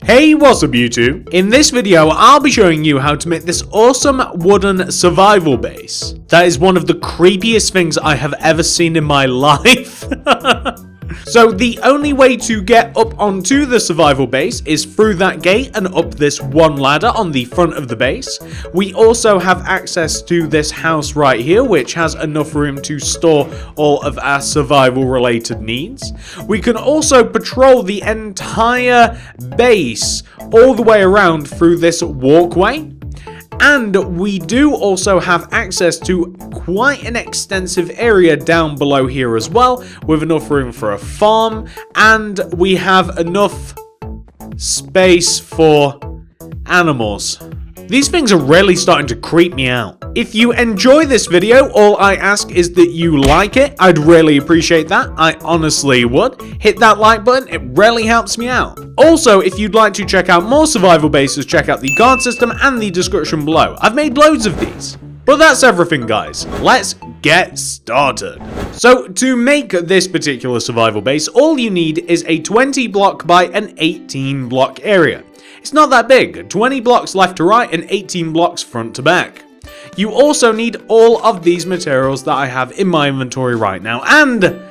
Hey, what's up YouTube? In this video, I'll be showing you how to make this awesome wooden survival base. That is one of the creepiest things I have ever seen in my life. So the only way to get up onto the survival base is through that gate and up this one ladder on the front of the base. We also have access to this house right here, which has enough room to store all of our survival related needs. We can also patrol the entire base all the way around through this walkway. And we do also have access to quite an extensive area down below here as well, with enough room for a farm, and we have enough space for animals. These things are really starting to creep me out. If you enjoy this video, all I ask is that you like it. I'd really appreciate that. I honestly would. Hit that like button, it really helps me out. Also, if you'd like to check out more survival bases, check out the guard system and the description below. I've made loads of these. But that's everything, guys. Let's get started. So to make this particular survival base, all you need is a 20 block by an 18 block area. It's not that big, 20 blocks left to right and 18 blocks front to back. You also need all of these materials that I have in my inventory right now, and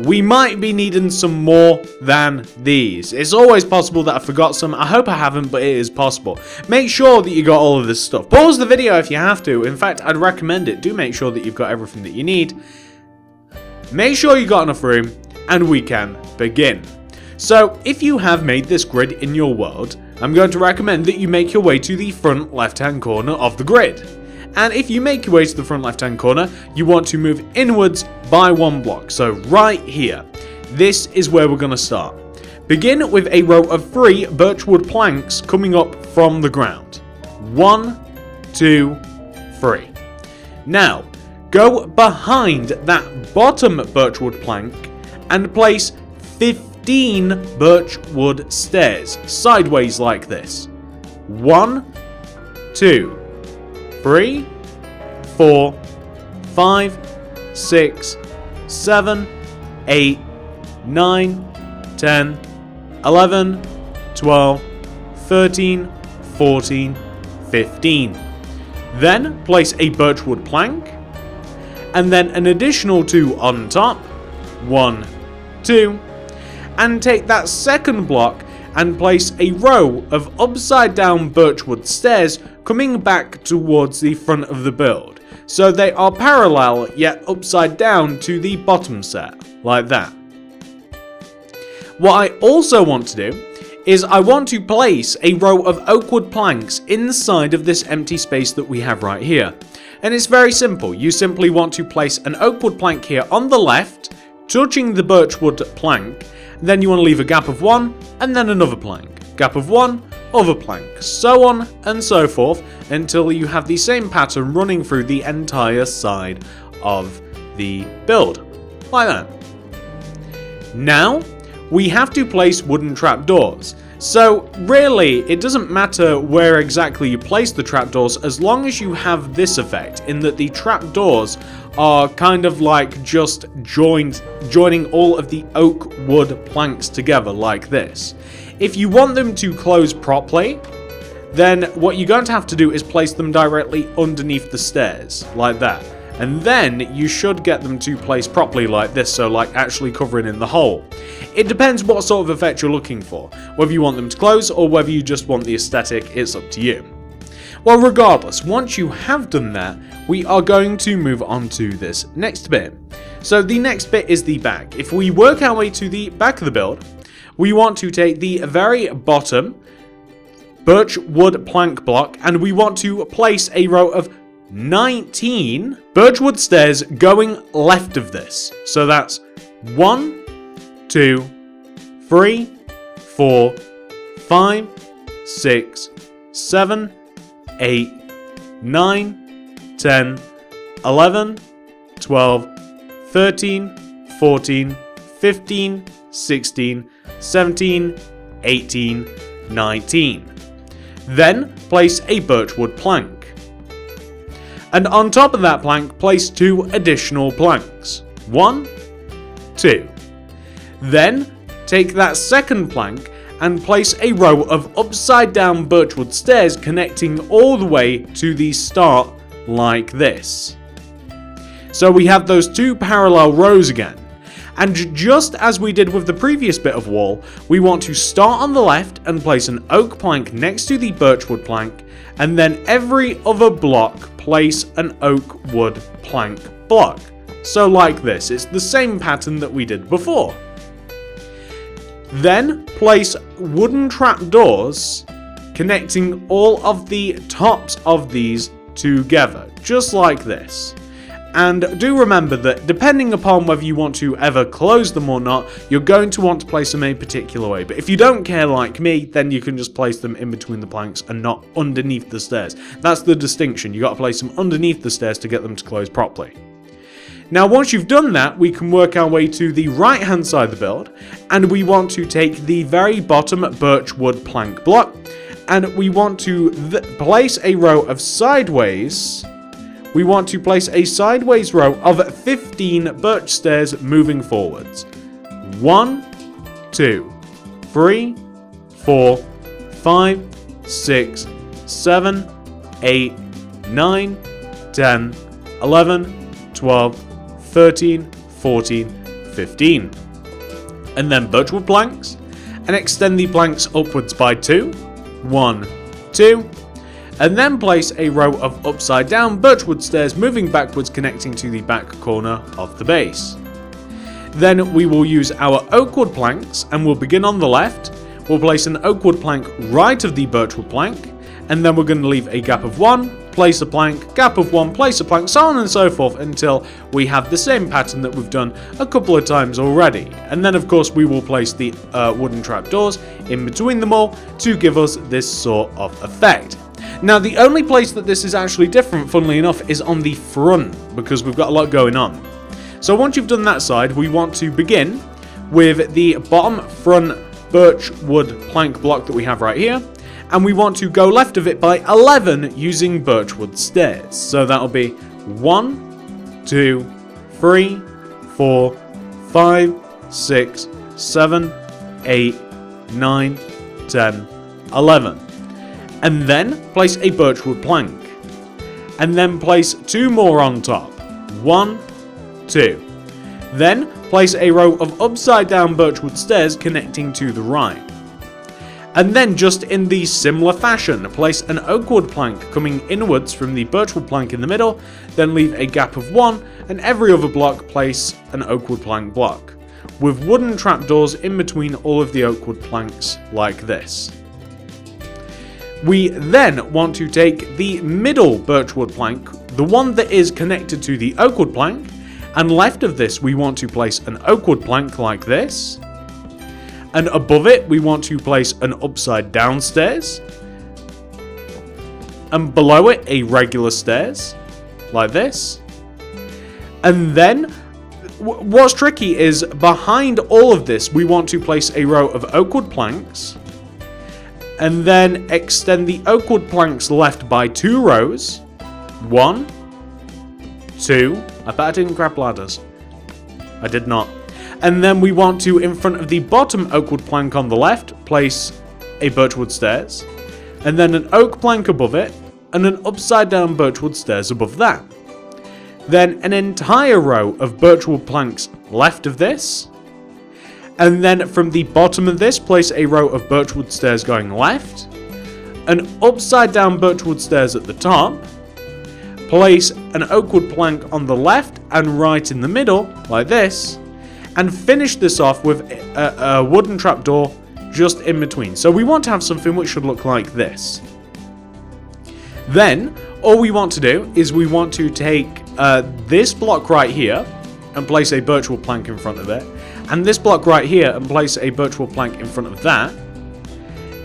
we might be needing some more than these. It's always possible that I forgot some. I hope I haven't, but it is possible. Make sure that you got all of this stuff. Pause the video if you have to. In fact, I'd recommend it. Do make sure that you've got everything that you need. Make sure you got enough room, and we can begin. So, if you have made this grid in your world, I'm going to recommend that you make your way to the front left-hand corner of the grid. And if you make your way to the front left-hand corner, you want to move inwards by 1 block. So right here, this is where we're going to start. Begin with a row of 3 birchwood planks coming up from the ground. 1, 2, 3. Now, go behind that bottom birchwood plank and place 15 birchwood stairs, sideways like this. 1, 2, 3, 4, 5, 6, 7, 8, 9, 10, 11, 12, 13, 14, 15. Then place a birchwood plank, and then an additional 2 on top. 1, 2. And take that second block and place a row of upside down birchwood stairs coming back towards the front of the build. So they are parallel yet upside down to the bottom set, like that. What I also want to do is I want to place a row of oakwood planks inside of this empty space that we have right here. And it's very simple. You simply want to place an oakwood plank here on the left, touching the birchwood plank. Then you want to leave a gap of 1, and then another plank. Gap of 1, other plank. So on and so forth until you have the same pattern running through the entire side of the build. Like that. Now, we have to place wooden trapdoors. So really, it doesn't matter where exactly you place the trapdoors as long as you have this effect, in that the trapdoors are kind of like just joining all of the oak wood planks together like this. If you want them to close properly, then what you're going to have to do is place them directly underneath the stairs, like that. And then you should get them to place properly like this, so like actually covering in the hole. It depends what sort of effect you're looking for. Whether you want them to close or whether you just want the aesthetic, it's up to you. Well, regardless, once you have done that, we are going to move on to this next bit. So the next bit is the back. If we work our way to the back of the build, we want to take the very bottom birch wood plank block and we want to place a row of 19 birchwood stairs going left of this. So that's 1, 2, 3, 4, 5, 6, 7, 8, 9, 10, 11, 12, 13, 14, 15, 16, 17, 18, 19. Then place a birchwood plank. And on top of that plank, place 2 additional planks. 1, 2. Then take that second plank and place a row of upside down birchwood stairs connecting all the way to the start like this. So we have those two parallel rows again. And just as we did with the previous bit of wall, we want to start on the left and place an oak plank next to the birchwood plank, and then every other block place an oak wood plank block. So like this, it's the same pattern that we did before. Then place wooden trapdoors connecting all of the tops of these together, just like this. And do remember that depending upon whether you want to ever close them or not, you're going to want to place them a particular way. But if you don't care like me, then you can just place them in between the planks and not underneath the stairs. That's the distinction. You got to place them underneath the stairs to get them to close properly. Now once you've done that, we can work our way to the right hand side of the build, and we want to take the very bottom birch wood plank block, and we want to place a row of sideways. We want to place a sideways row of 15 birch stairs moving forwards. 1, 2, 3, 4, 5, 6, 7, 8, 9, 10, 11, 12, 13, 14, 15. And then birchwood planks, and extend the planks upwards by 2. 1, 2. And then place a row of upside down birchwood stairs moving backwards connecting to the back corner of the base. Then we will use our oak wood planks, and we'll begin on the left. We'll place an oak wood plank right of the birchwood plank, and then we're going to leave a gap of 1, place a plank, gap of 1, place a plank, so on and so forth until we have the same pattern that we've done a couple of times already. And then of course we will place the wooden trapdoors in between them all to give us this sort of effect. Now the only place that this is actually different, funnily enough, is on the front, because we've got a lot going on. So once you've done that side, we want to begin with the bottom front birch wood plank block that we have right here, and we want to go left of it by 11 using birchwood stairs. So that'll be 1, 2, 3, 4, 5, 6, 7, 8, 9, 10, 11. And then place a birchwood plank, and then place 2 more on top. 1, 2. Then place a row of upside down birchwood stairs connecting to the right. And then just in the similar fashion, place an oak wood plank coming inwards from the birchwood plank in the middle, then leave a gap of 1, and every other block place an oak wood plank block, with wooden trapdoors in between all of the oak wood planks like this. We then want to take the middle birchwood plank, the one that is connected to the oak wood plank, and left of this we want to place an oak wood plank like this, and above it we want to place an upside down stairs, and below it a regular stairs like this. And then what's tricky is behind all of this we want to place a row of oak wood planks, and then extend the oak wood planks left by 2 rows. 1, 2. I bet I didn't grab ladders. I did not. And then we want to, in front of the bottom oak wood plank on the left, place a birchwood stairs, and then an oak plank above it, and an upside down birchwood stairs above that. Then an entire row of birchwood planks left of this, and then from the bottom of this, place a row of birchwood stairs going left, an upside down birchwood stairs at the top, place an oak wood plank on the left and right in the middle, like this, and finish this off with a wooden trapdoor just in between. So we want to have something which should look like this. Then, all we want to do is we want to take this block right here and place a birchwood plank in front of it, and this block right here and place a birchwood plank in front of that.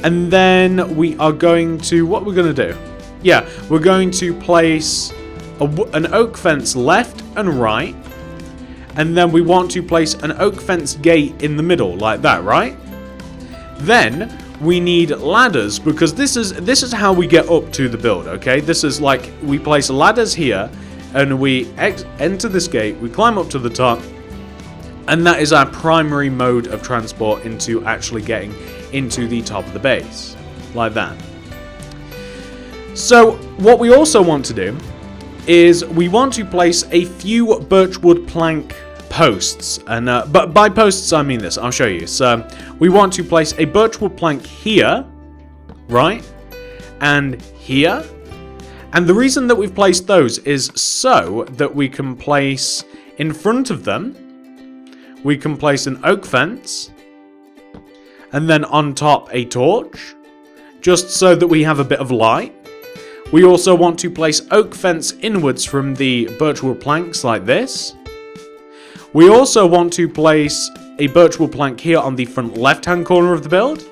And then we are going to, what we're going to do? Yeah, we're going to place an oak fence left and right, and then we want to place an oak fence gate in the middle, like that, right? Then we need ladders, because this is how we get up to the build, okay? This is like, we place ladders here, and we enter this gate, we climb up to the top, and that is our primary mode of transport into actually getting into the top of the base, like that. So what we also want to do is we want to place a few birchwood plank posts, and but by posts I mean this. I'll show you. So we want to place a birchwood plank here, right, and here. And the reason that we've placed those is so that we can place in front of them, we can place an oak fence, and then on top a torch, just so that we have a bit of light. We also want to place oak fence inwards from the birchwood planks like this. We also want to place a birchwood plank here on the front left hand corner of the build,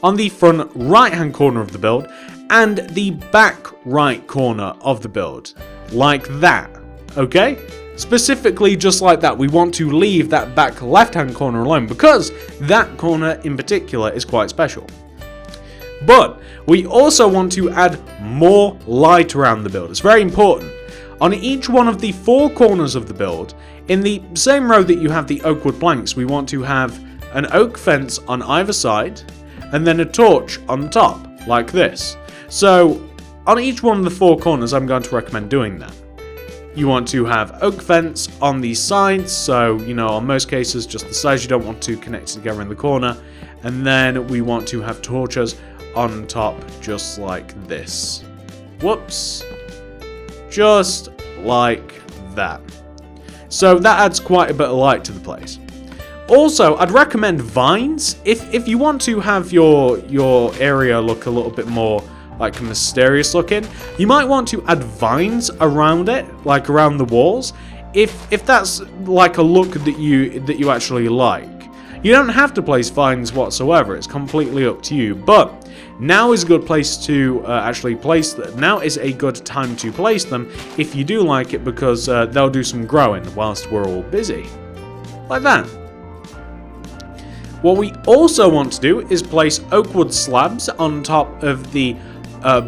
on the front right hand corner of the build, and the back right corner of the build, like that, okay? Specifically just like that. We want to leave that back left hand corner alone because that corner in particular is quite special. But we also want to add more light around the build. It's very important. On each one of the 4 corners of the build, in the same row that you have the oak wood planks, we want to have an oak fence on either side and then a torch on top, like this. So on each one of the 4 corners, I'm going to recommend doing that. You want to have oak fence on the sides, so, you know, on most cases, just the sides. You don't want to connect together in the corner. And then we want to have torches on top, just like this. Whoops. Just like that. So that adds quite a bit of light to the place. Also, I'd recommend vines. If you want to have your area look a little bit more like mysterious looking, you might want to add vines around it, like around the walls, if that's like a look that you actually like. You don't have to place vines whatsoever, it's completely up to you, but now is a good place to actually place them. Now is a good time to place them if you do like it, because they'll do some growing whilst we're all busy, like that. What we also want to do is place oak wood slabs on top of the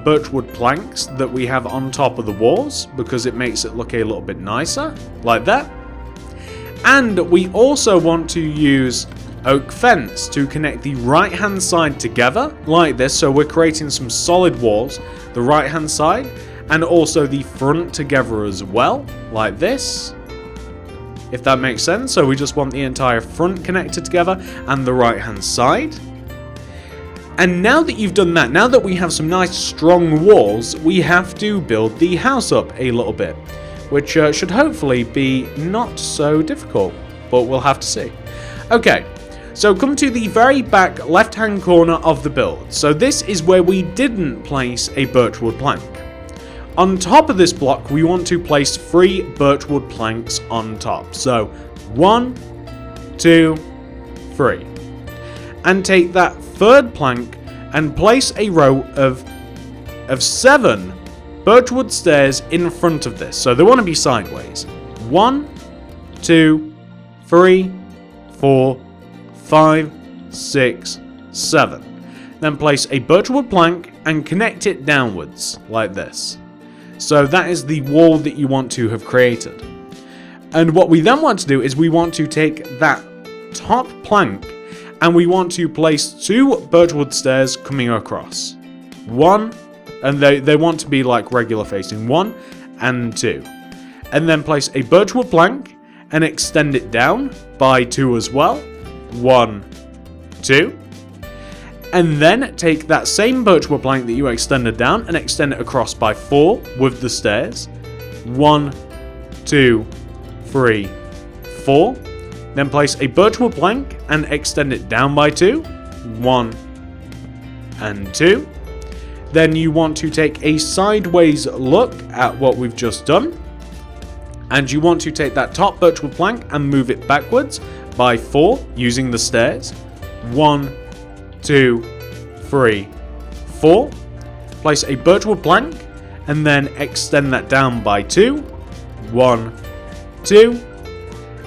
birchwood planks that we have on top of the walls, because it makes it look a little bit nicer, like that. And we also want to use oak fence to connect the right hand side together, like this, so we're creating some solid walls, the right hand side, and also the front together as well, like this, if that makes sense. So we just want the entire front connected together and the right hand side. And now that you've done that, now that we have some nice strong walls, we have to build the house up a little bit, which should hopefully be not so difficult, but we'll have to see. Okay, so come to the very back left hand corner of the build. So this is where we didn't place a birchwood plank. On top of this block, we want to place 3 birchwood planks on top. So 1, 2, 3. And take that 3rd plank and place a row of 7 birchwood stairs in front of this. So they want to be sideways. 1, 2, 3, 4, 5, 6, 7. Then place a birchwood plank and connect it downwards, like this. So that is the wall that you want to have created. And what we then want to do is we want to take that top plank and we want to place 2 birchwood stairs coming across. 1, and they want to be like regular facing, 1 and 2. And then place a birchwood plank and extend it down by 2 as well. 1, 2. And then take that same birchwood plank that you extended down and extend it across by 4 with the stairs. 1, 2, 3, 4. Then place a birchwood plank and extend it down by 2. 1 and 2. Then you want to take a sideways look at what we've just done. And you want to take that top birchwood plank and move it backwards by 4 using the stairs. 1, 2, 3, 4. Place a birchwood plank and then extend that down by 2. 1, 2.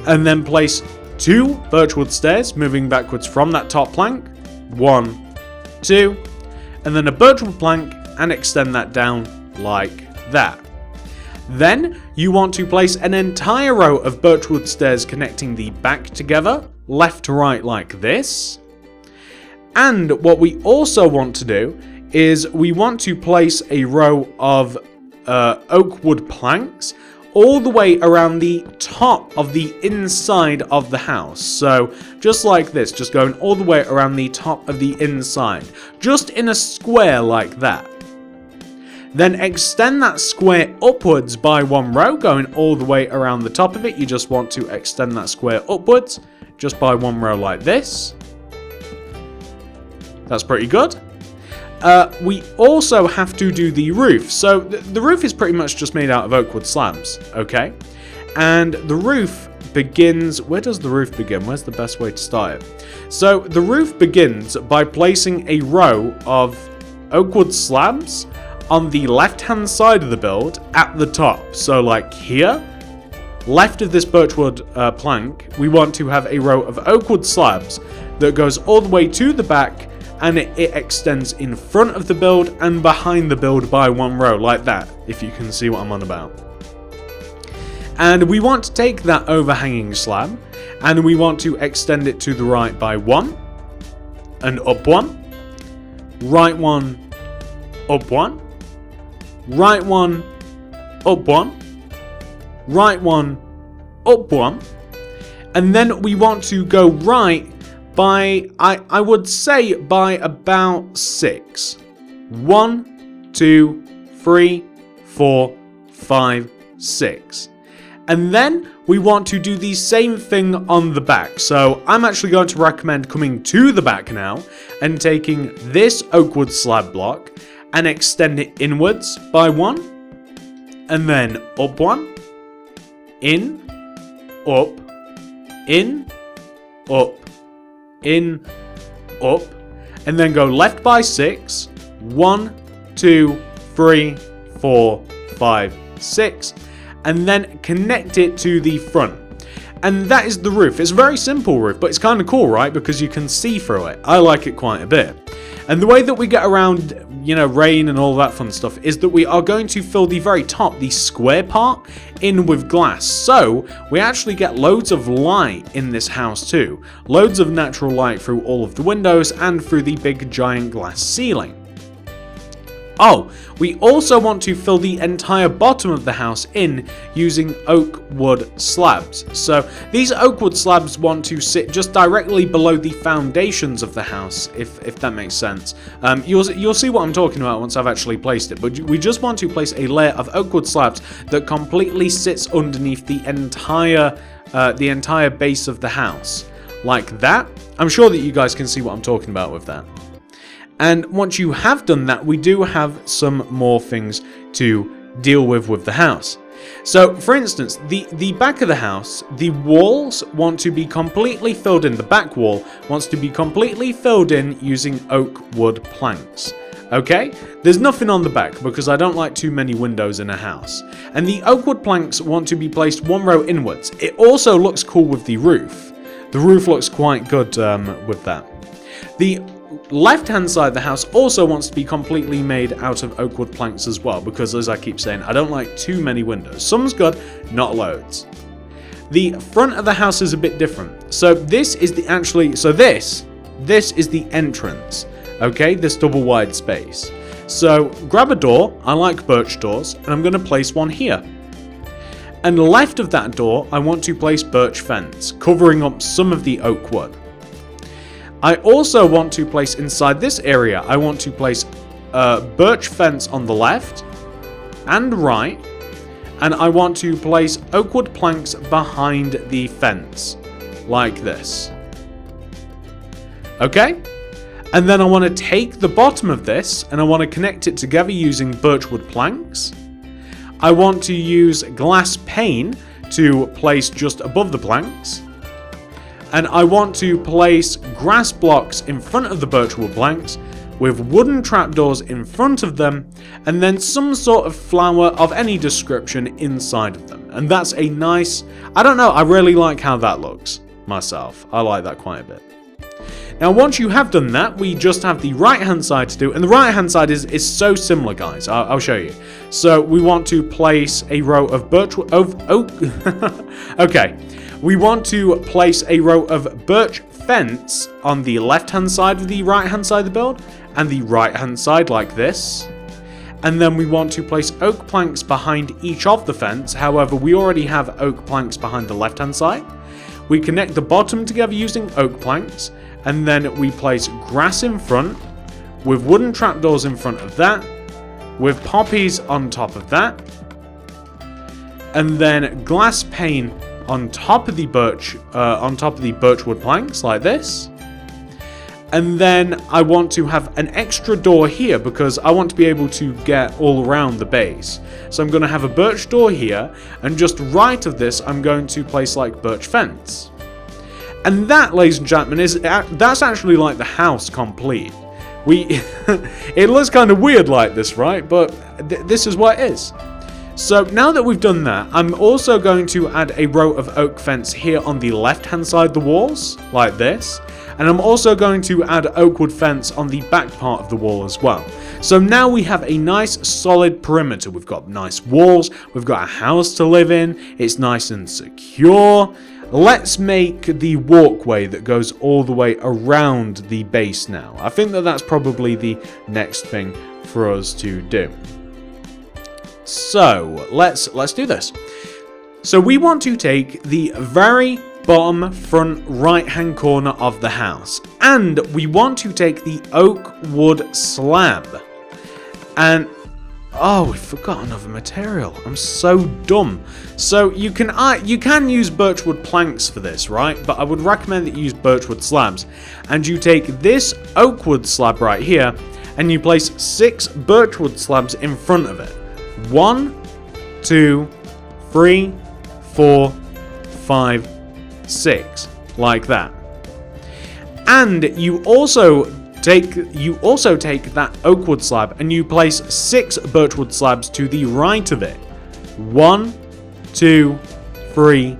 And then place 2 birchwood stairs moving backwards from that top plank. 1, 2. And then a birchwood plank and extend that down like that. Then you want to place an entire row of birchwood stairs connecting the back together, left to right like this. And what we also want to do is we want to place a row of oak wood planks all the way around the top of the inside of the house. So just like this, just going all the way around the top of the inside, just in a square like that. Then extend that square upwards by one row, going all the way around the top of it. You just want to extend that square upwards just by one row like this. That's pretty good. We also have to do the roof. So the roof is pretty much just made out of oak wood slabs, okay? And the roof begins... Where does the roof begin? Where's the best way to start it? So the roof begins by placing a row of oak wood slabs on the left-hand side of the build at the top. So like here, left of this birchwood plank, we want to have a row of oak wood slabs that goes all the way to the back, and it extends in front of the build and behind the build by one row, like that, if you can see what I'm on about. And we want to take that overhanging slab, and we want to extend it to the right by one, and up one, right one, up one, right one, up one, right one, up one, and then we want to go right by, I would say, by about 6. 1, 2, 3, 4, 5, 6. And then we want to do the same thing on the back. So I'm actually going to recommend coming to the back now and taking this oak wood slab block and extend it inwards by one, and then up one, in, up, in, up, in, up, and then go left by 6. 1, 2, 3, 4, 5, 6, and then connect it to the front. And that is the roof. It's a very simple roof, but it's kind of cool, right? Because you can see through it. I like it quite a bit. And the way that we get around, you know, rain and all that fun stuff is that we are going to fill the very top, the square part, in with glass. So we actually get loads of light in this house too. Loads of natural light through all of the windows and through the big giant glass ceiling. Oh, we also want to fill the entire bottom of the house in using oak wood slabs. So these oak wood slabs want to sit just directly below the foundations of the house, if that makes sense. You'll see what I'm talking about once I've actually placed it, but we just want to place a layer of oak wood slabs that completely sits underneath the entire base of the house, like that. I'm sure that you guys can see what I'm talking about with that. And once you have done that, we do have some more things to deal with the house. So, for instance, the back of the house, the walls want to be completely filled in. The back wall wants to be completely filled in using oak wood planks. Okay? There's nothing on the back because I don't like too many windows in a house. And the oak wood planks want to be placed one row inwards. It also looks cool with the roof. The roof looks quite good with that. The left-hand side of the house also wants to be completely made out of oak wood planks as well, because as I keep saying, I don't like too many windows. Some's good, not loads. The front of the house is a bit different. So this is the this is the entrance. Okay, this double wide space. So grab a door. I like birch doors, and I'm going to place one here. And left of that door, I want to place birch fence, covering up some of the oak wood. I also want to place inside this area, I want to place birch fence on the left and right, and I want to place oak wood planks behind the fence, like this. Okay? And then I want to take the bottom of this and I want to connect it together using birchwood planks. I want to use glass pane to place just above the planks. And I want to place grass blocks in front of the birchwood planks with wooden trapdoors in front of them, and then some sort of flower of any description inside of them. And that's a nice, I don't know, I really like how that looks myself. I like that quite a bit. Now once you have done that, we just have the right hand side to do, and the right hand side is so similar, guys. I'll show you. So we want to place a row of birch, okay. We want to place a row of birch fence on the left-hand side of the right-hand side of the build, and the right-hand side like this. And then we want to place oak planks behind each of the fence. However, we already have oak planks behind the left-hand side. We connect the bottom together using oak planks, and then we place grass in front, with wooden trapdoors in front of that, with poppies on top of that, and then glass pane on top of the birchwood planks like this. And then I want to have an extra door here because I want to be able to get all around the base. So I'm going to have a birch door here, and just right of this I'm going to place like birch fence. And that, ladies and gentlemen, that's actually like the house complete. It looks kind of weird like this, right? But this is what it is. So now that we've done that, I'm also going to add a row of oak fence here on the left-hand side of the walls, like this. And I'm also going to add oak wood fence on the back part of the wall as well. So now we have a nice solid perimeter. We've got nice walls, we've got a house to live in, it's nice and secure. Let's make the walkway that goes all the way around the base now. I think that that's probably the next thing for us to do. So let's do this. So we want to take the very bottom front right hand corner of the house, and we want to take the oak wood slab, and oh, we forgot another material. I'm so dumb. So you can use birchwood planks for this, right? But I would recommend that you use birchwood slabs. And you take this oak wood slab right here, and you place 6 birchwood slabs in front of it. 1, 2, 3, 4, 5, 6, like that. And you also take that oak wood slab and you place 6 birchwood slabs to the right of it. 1, 2, 3,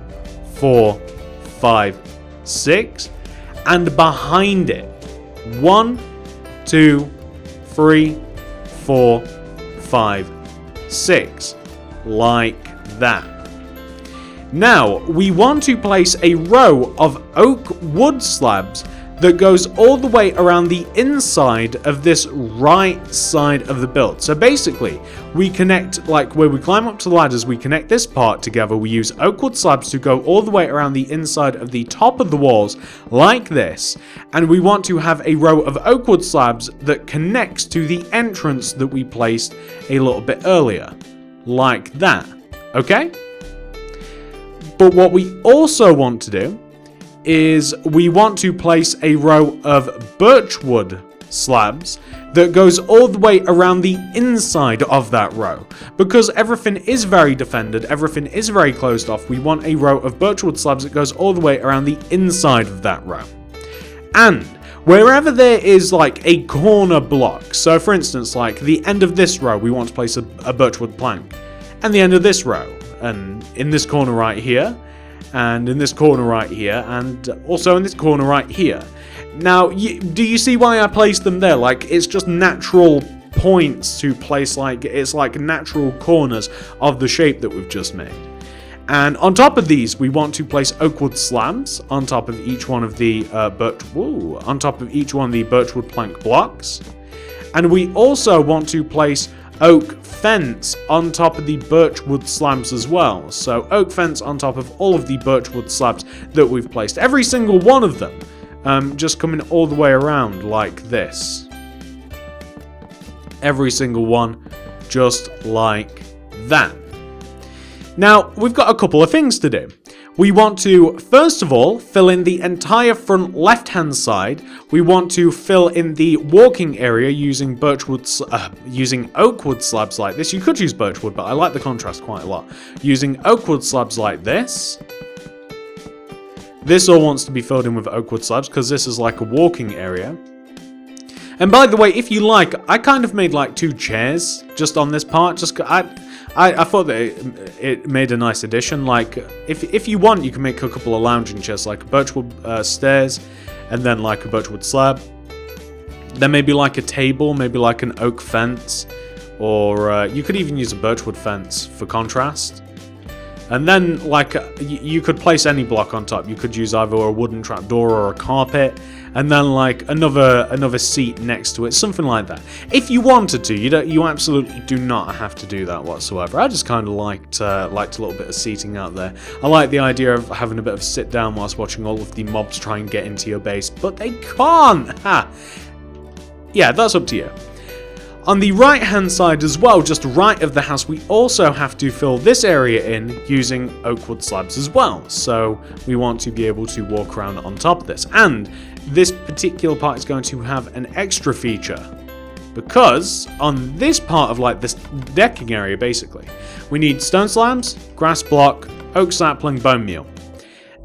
4, 5, 6, and behind it 1, 2, 3, 4, 5, 6, like that. Now, we want to place a row of oak wood slabs that goes all the way around the inside of this right side of the build. So basically, we connect, like where we climb up to the ladders, we connect this part together. We use oak wood slabs to go all the way around the inside of the top of the walls, like this. And we want to have a row of oak wood slabs that connects to the entrance that we placed a little bit earlier, like that. Okay? But what we also want to do is we want to place a row of birchwood slabs that goes all the way around the inside of that row. Because everything is very defended, everything is very closed off, we want a row of birchwood slabs that goes all the way around the inside of that row. And wherever there is like a corner block, so for instance, like the end of this row, we want to place a birchwood plank, and the end of this row, and in this corner right here, and in this corner right here, and also in this corner right here. Now, do you see why I placed them there? Like, it's just natural points to place, like, it's like natural corners of the shape that we've just made. And on top of these, we want to place oak wood slabs on top of each one of the birchwood plank blocks. And we also want to place oak fence on top of the birchwood slabs as well. So oak fence on top of all of the birchwood slabs that we've placed. Every single one of them, just coming all the way around like this. Every single one, just like that. Now, we've got a couple of things to do. We want to, first of all, fill in the entire front left-hand side. We want to fill in the walking area using using oak wood slabs like this. You could use birchwood, but I like the contrast quite a lot. Using oak wood slabs like this. This all wants to be filled in with oak wood slabs because this is like a walking area. And by the way, if you like, I kind of made like 2 chairs just on this part. Just I thought that it made a nice addition. Like, if you want, you can make a couple of lounging chairs, like a birchwood stairs, and then like a birchwood slab. Then maybe like a table, maybe like an oak fence, or you could even use a birchwood fence for contrast. And then, like, you could place any block on top. You could use either a wooden trapdoor or a carpet, and then like another seat next to it, something like that. If you wanted to, you absolutely do not have to do that whatsoever. I just kind of liked a little bit of seating out there. I like the idea of having a bit of sit down whilst watching all of the mobs try and get into your base, but they can't. Ha! Yeah, that's up to you. On the right hand side as well, just right of the house, we also have to fill this area in using oak wood slabs as well. So we want to be able to walk around on top of this. And this particular part is going to have an extra feature, because on this part of like this decking area basically, we need stone slabs, grass block, oak sapling, bone meal.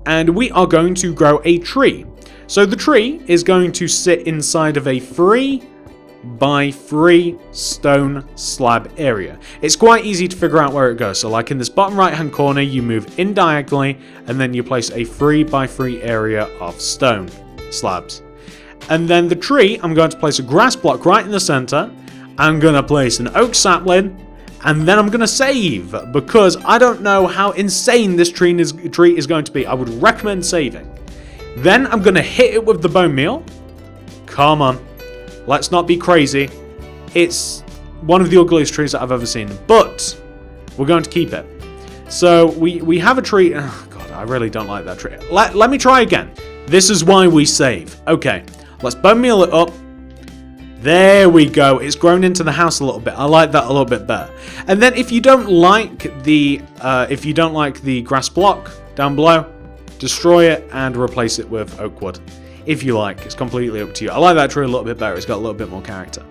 And we are going to grow a tree. So the tree is going to sit inside of a 3x3 stone slab area. It's quite easy to figure out where it goes. So like in this bottom right hand corner, you move in diagonally and then you place a 3x3 area of stone slabs. And then the tree, I'm going to place a grass block right in the center. I'm going to place an oak sapling, and then I'm going to save, because I don't know how insane this tree is going to be. I would recommend saving. Then I'm going to hit it with the bone meal. Come on. Let's not be crazy. It's one of the ugliest trees that I've ever seen, but we're going to keep it. So we have a tree. Oh God, I really don't like that tree. Let me try again. This is why we save. Okay, let's bone meal it up. There we go. It's grown into the house a little bit. I like that a little bit better. And then if you don't like the grass block down below, destroy it and replace it with oak wood. If you like, it's completely up to you. I like that tree a little bit better. It's got a little bit more character.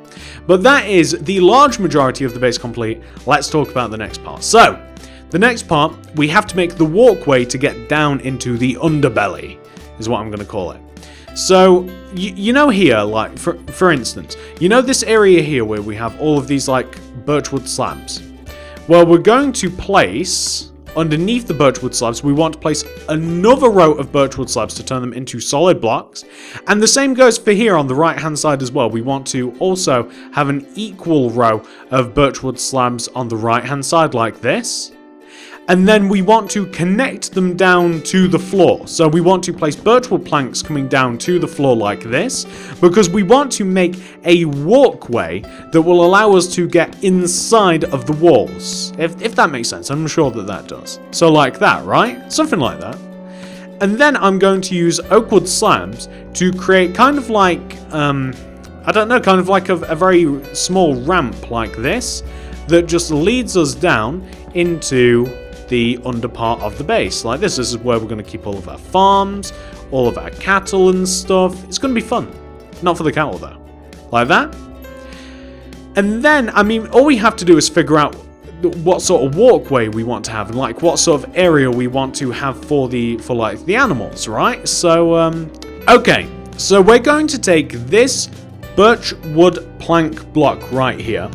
But that is the large majority of the base complete. Let's talk about the next part. So, the next part, we have to make the walkway to get down into the underbelly, is what I'm going to call it. So, you know here, like, for instance, you know this area here where we have all of these, like, birchwood slabs? Well, we're going to place, underneath the birchwood slabs, we want to place another row of birchwood slabs to turn them into solid blocks. And the same goes for here on the right hand side as well. We want to also have an equal row of birchwood slabs on the right hand side like this. And then we want to connect them down to the floor. So we want to place birchwood planks coming down to the floor like this, because we want to make a walkway that will allow us to get inside of the walls. If that makes sense, I'm sure that that does. So like that, right? Something like that. And then I'm going to use oak wood slabs to create kind of like, I don't know, kind of like a very small ramp like this that just leads us down into the under part of the base. Like this is where we're going to keep all of our farms, all of our cattle and stuff. It's going to be fun. Not for the cattle though. Like that. And then, I mean, all we have to do is figure out what sort of walkway we want to have and like what sort of area we want to have for like the animals, right? So, okay. So we're going to take this birch wood plank block right here,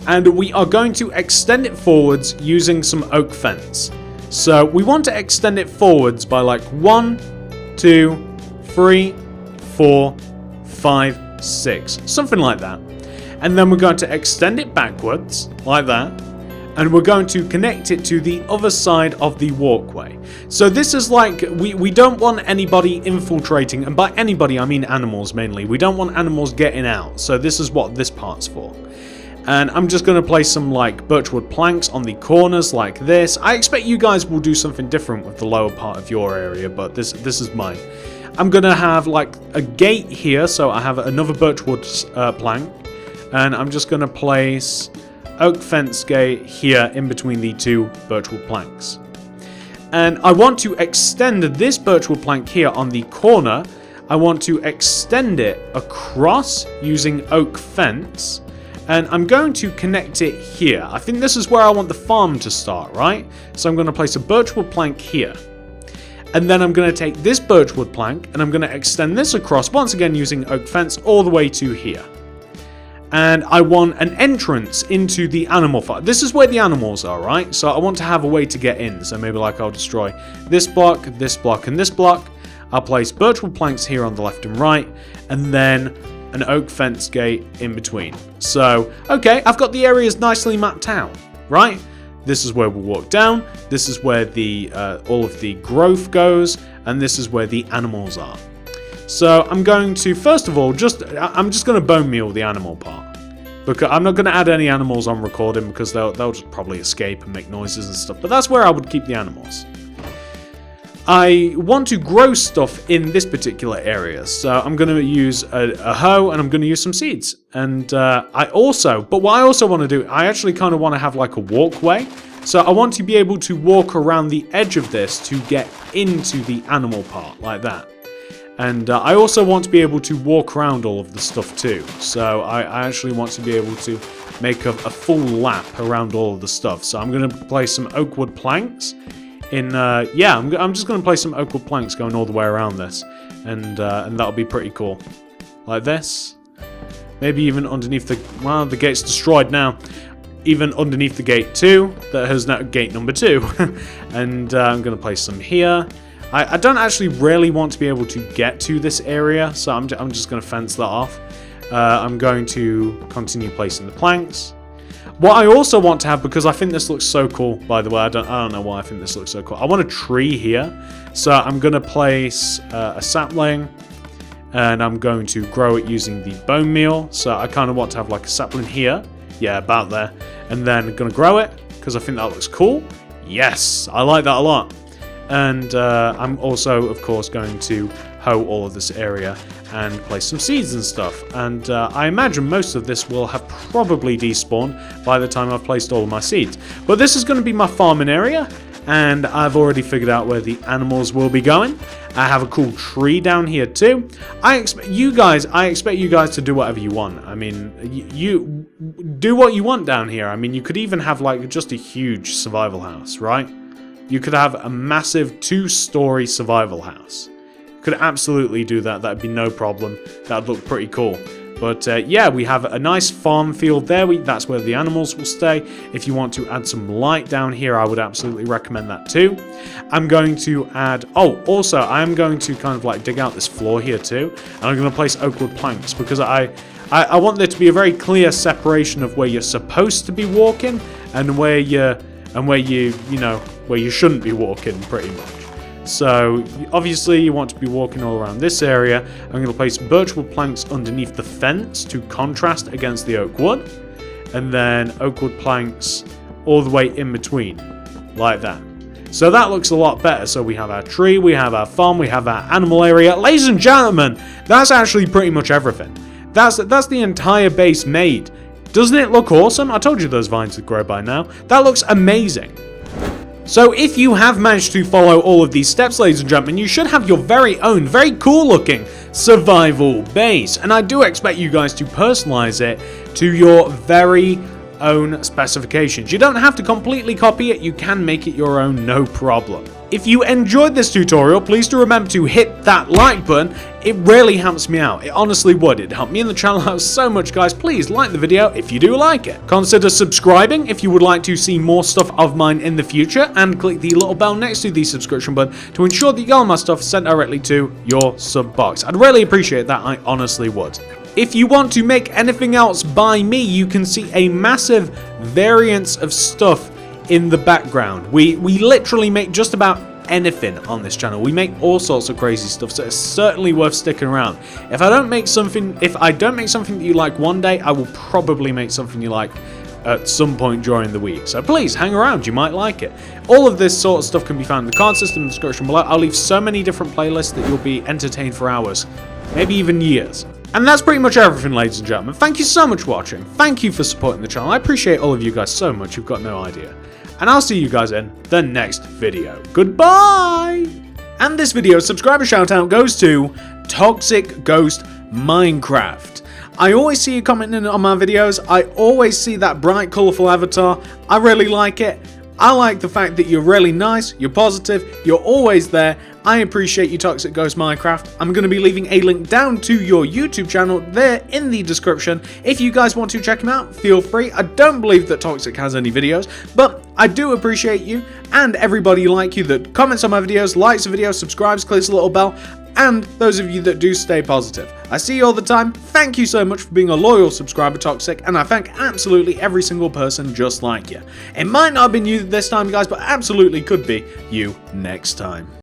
and we are going to extend it forwards using some oak fence. So we want to extend it forwards by like 1, 2, 3, 4, 5, 6, something like that. And then we're going to extend it backwards like that, and we're going to connect it to the other side of the walkway. So this is like, we don't want anybody infiltrating, and by anybody I mean animals mainly. We don't want animals getting out, so this is what this part's for. And I'm just going to place some like birchwood planks on the corners like this. I expect you guys will do something different with the lower part of your area, but this is mine. I'm going to have like a gate here, so I have another birchwood plank. And I'm just going to place oak fence gate here in between the two birchwood planks. And I want to extend this birchwood plank here on the corner. I want to extend it across using oak fence. And I'm going to connect it here. I think this is where I want the farm to start, right? So I'm going to place a birchwood plank here. And then I'm going to take this birchwood plank and I'm going to extend this across, once again using oak fence, all the way to here. And I want an entrance into the animal farm. This is where the animals are, right? So I want to have a way to get in. So maybe like I'll destroy this block, and this block. I'll place birchwood planks here on the left and right. And then an oak fence gate in between. So, okay, I've got the areas nicely mapped out, right? This is where we'll walk down. This is where the all of the growth goes, and this is where the animals are. So I'm going to, first of all, I'm just going to bone meal the animal part, because I'm not going to add any animals on recording because they'll just probably escape and make noises and stuff. But that's where I would keep the animals. I want to grow stuff in this particular area, so I'm going to use a hoe and I'm going to use some seeds. And but what I also want to do, I actually kind of want to have like a walkway. So I want to be able to walk around the edge of this to get into the animal part, like that. And I also want to be able to walk around all of the stuff too. So I actually want to be able to make a full lap around all of the stuff. So I'm going to place some oak wood planks. I'm just going to place some oak wood planks going all the way around this, and that'll be pretty cool, like this. Maybe even underneath the gate's destroyed now. Even underneath the gate 2, that has now gate number 2, and I'm going to place some here. I don't actually really want to be able to get to this area, so I'm just going to fence that off. I'm going to continue placing the planks. What I also want to have, because I think this looks so cool, by the way, I don't know why I think this looks so cool. I want a tree here, so I'm going to place a sapling, and I'm going to grow it using the bone meal. So I kind of want to have like a sapling here, yeah, about there, and then I'm going to grow it because I think that looks cool. Yes, I like that a lot. And I'm also, of course, going to hoe all of this area and place some seeds and stuff. And I imagine most of this will have probably despawned by the time I've placed all of my seeds. But this is going to be my farming area, and I've already figured out where the animals will be going. I have a cool tree down here too. I expect you guys to do whatever you want. I mean, you do what you want down here. I mean, you could even have like just a huge survival house, right? You could have a massive 2-story survival house. You could absolutely do that. That'd be no problem. That'd look pretty cool. But yeah, we have a nice farm field there. That's where the animals will stay. If you want to add some light down here, I would absolutely recommend that too. I'm going to add... Oh, also, I'm going to kind of like dig out this floor here too. And I'm going to place oak wood planks because I want there to be a very clear separation of where you're supposed to be walking and where you shouldn't be walking, pretty much. So obviously you want to be walking all around this area. I'm going to place birch wood planks underneath the fence to contrast against the oak wood, and then oak wood planks all the way in between, like that. So that looks a lot better. So we have our tree, we have our farm, we have our animal area. Ladies and gentlemen, that's actually pretty much everything. That's the entire base made. Doesn't it look awesome? I told you those vines would grow by now. That looks amazing. So if you have managed to follow all of these steps, ladies and gentlemen, you should have your very own, very cool looking survival base. And I do expect you guys to personalize it to your very own specifications. You don't have to completely copy it, you can make it your own, no problem. If you enjoyed this tutorial, please do remember to hit that like button. It really helps me out. It honestly would. It'd help me and the channel out so much, guys. Please like the video if you do like it. Consider subscribing if you would like to see more stuff of mine in the future, and click the little bell next to the subscription button to ensure that you get all my stuff sent directly to your sub box. I'd really appreciate that. I honestly would. If you want to make anything else by me, you can see a massive variance of stuff in the background. We literally make just about anything on this channel. We make all sorts of crazy stuff, so it's certainly worth sticking around. If I don't make something that you like one day, I will probably make something you like at some point during the week. So please hang around, you might like it. All of this sort of stuff can be found in the card system in the description below. I'll leave so many different playlists that you'll be entertained for hours, maybe even years. And that's pretty much everything, ladies and gentlemen. Thank you so much for watching. Thank you for supporting the channel. I appreciate all of you guys so much. You've got no idea. And I'll see you guys in the next video. Goodbye! And this video's subscriber shoutout goes to Toxic Ghost Minecraft. I always see you commenting on my videos. I always see that bright, colourful avatar. I really like it. I like the fact that you're really nice, you're positive, you're always there. I appreciate you, Toxic Ghost Minecraft. I'm going to be leaving a link down to your YouTube channel there in the description. If you guys want to check him out, feel free. I don't believe that Toxic has any videos, but I do appreciate you and everybody like you that comments on my videos, likes the video, subscribes, clicks the little bell. and those of you that do stay positive. I see you all the time. Thank you so much for being a loyal subscriber, Toxic, and I thank absolutely every single person just like you. It might not have been you this time, guys, but absolutely could be you next time.